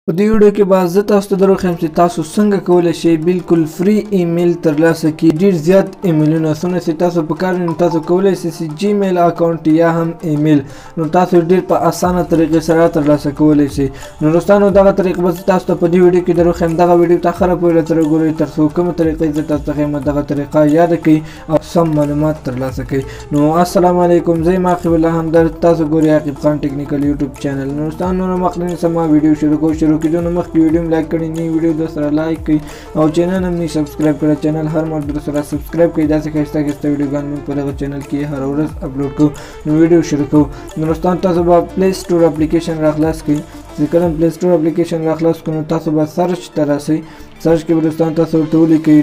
په دې ویډیو کې به زه تاسو ته دروښیم چې تاسو څنګه کولی شئ بالکل فری ایمیل ترلاسه کړئ. ډېر زیات ایمیلونه څونه چې تاسو په کار نو تاسو کولی شئ چې جیمیل اکاونټ یا هم ایمیل نو تاسو ډېر په اسانه طریقې سره ترلاسه کولی شئ. نو دوستانو دغه طریقه به تاسو ته په دې ویډیو کې دروښیم. دغه ویډیو ته خره پورې تر وګورئ ترڅو کومه طریقه زه تاسو ته ښیم دغه طریقه یاد کړئ او سم معلومات ترلاسه کړئ. نو السلام علیکم، زه یم عاقب الله همدرد، تاسو ګورئ عاقب خان ټیکنیکل یوټیوب چینل. نو دوستانو نور مخکې سم ویډیو شروع کېدو نه مخکې ویډیو لایک کړئ، نوی ویډیو د سره لایک کړئ او چینل هم سبسکرایب کړئ. چینل هر مرد سره سبسکرایب کړئ. داسې ښایسته ویډیوګان موږ په دغه چینل کې هر ورځ اپلوډ کوو. نو ویډیو شروع کوو. نو دوستانو تاسو به پلی سټور اپلیکیشن راخلاص کړئ. چې کله پلی سټور اپلیکیشن راخلاص کړئ نو تاسو به سرچ ته راسئ. سرچ کې به دوستانو تاسو ورته ولیکئ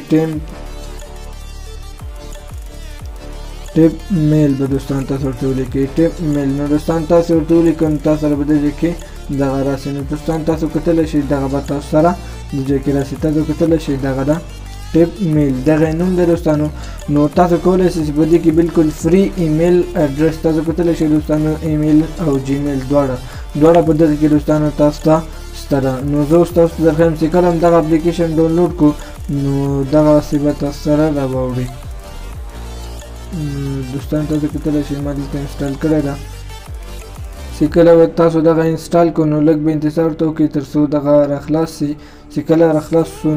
ټیپ میل به دوستان تاسو ورته ولیکئ ټیپ میل. نو دوستان تاسو ورته ولیکئ نو تاسو سره به دې ځای کې دغه راسي. نو دوستان تاسو کتلی شئ دغه به تاسو سره د ځای کې راسي. تاسو کتلی شئ دغه ده ټیپ میل، دغه نوم دی دوستانو. نو تاسو کولی شئ چې په دې کې بالکل فری ایمیل اډرس تاسو کتلی شئ دوستانو، ایمیل او جیمیل دواړه په دغه کې دوستانو تاسو ته شته ده. نو زه اوس تاسو ته درښیم چې کله هم دغه اپلیکیشن ډاونلوډ کړو نو دغسې به تاسو سره راوړي. دوستان تاسو کتلی شئ ما دلته انسټال کړی ده. چې کله به تاسو دغه انسټال کړو نو لږ به انتظار ورته وکړئ تر څو دغه راخلاص شي. چې کله راخلاص شو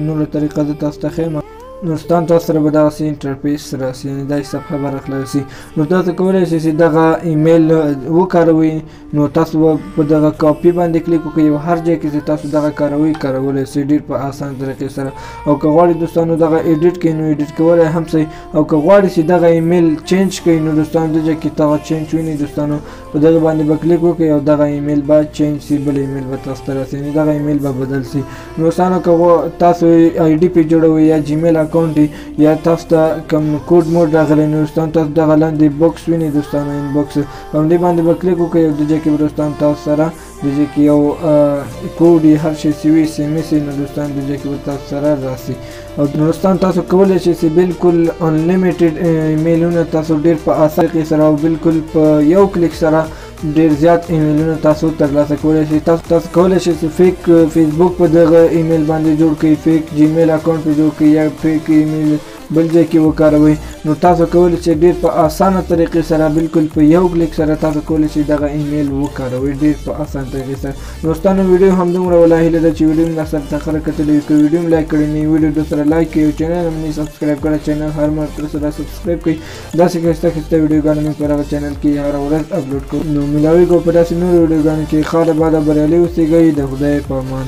نوره طریقه زه تاسو ته ښیم. نو دوستان تاسو سره به دغسې انټرفیس راسي، یعنې داسې صفحه به راخلاصي. نو تاسو کولی شئ چې دغه ایمیل وکاروئ. نو تاسو به په دغه کاپي باندې کلیک وکړئ او هر ځای کې چې تاسو دغه کاروئ کولی شئ ډېر په اسان طریقې سره. او که غواړئ دوستانو دغه ایډیټ کړئ نو ایډیټ کولی هم شئ. او که غواړئ چې دغه ایمیل چینج کړئ نو دوستانو دې ځای کې دغه چینج وینئ دوستانو په دغه باندې به کلیک وکړئ او دغه ایمیل به چینج شي، بل ایمیل به تاسو ته راسي، یعنې دغه ایمیل به بدل شي. نو دوستانو که تاسو آی ډي پې جوړوئ یا جیمیل اکاونټ یا تاسو ته کوم کوډ موډ راغلی نو دوستانو تاسو دغه لاندې بوکس وینئ دوستانو، ان بوکس په همدې باندې به کلیک وکړئ او د ځای کې به دوستانو تاسو سره د ځای کې یو کوډ یې هر شی سوي SMS نو دوستانو د ځای کې به تاسو سره راسي. او دوستان تاسو کولی شئ چې بالکل انلیمیټډ ایمیلونه تاسو ډېر په اسانه طریقې سره او بالکل په یو کلیک سره ډېر زیات ایمیلونه تاسو ترلاسه کولی شئ. تاسو کولی شئ چې فیک فیسبوک په دغه ایمیل باندې جوړ کړئ، فیک جیمیل اکاونټ په جوړ کړئ یا فیک ایمیل بل ځای کې وکاروئ. نو تاسو کولی شئ ډېر په اسانه طریقې سره بالکل په یو کلیک سره تاسو کولی شئ دغه ایمیل وکاروئ ډېر په اسانه طریقې سره. دوستانو ویډیو همدومره ولا هیله ده چې ویډیو مې درسره تاخره کتلی وي. که ویډیو مې لایک کړی نه وي ویډیو درسره لایک کړئ او چینل هم نه سبسکرایب کړی چینل هر مرتبه سره سبسکرایب کړئ. داسې ښایسته ویډیوګانې موږ په هغه چینل کې هره ورځ اپلوډ کوو. نو ملاویږو په داسې نورو ویډیوګانو کې. ښه ده، باده، بریالي اوسئ. د خدای په امان.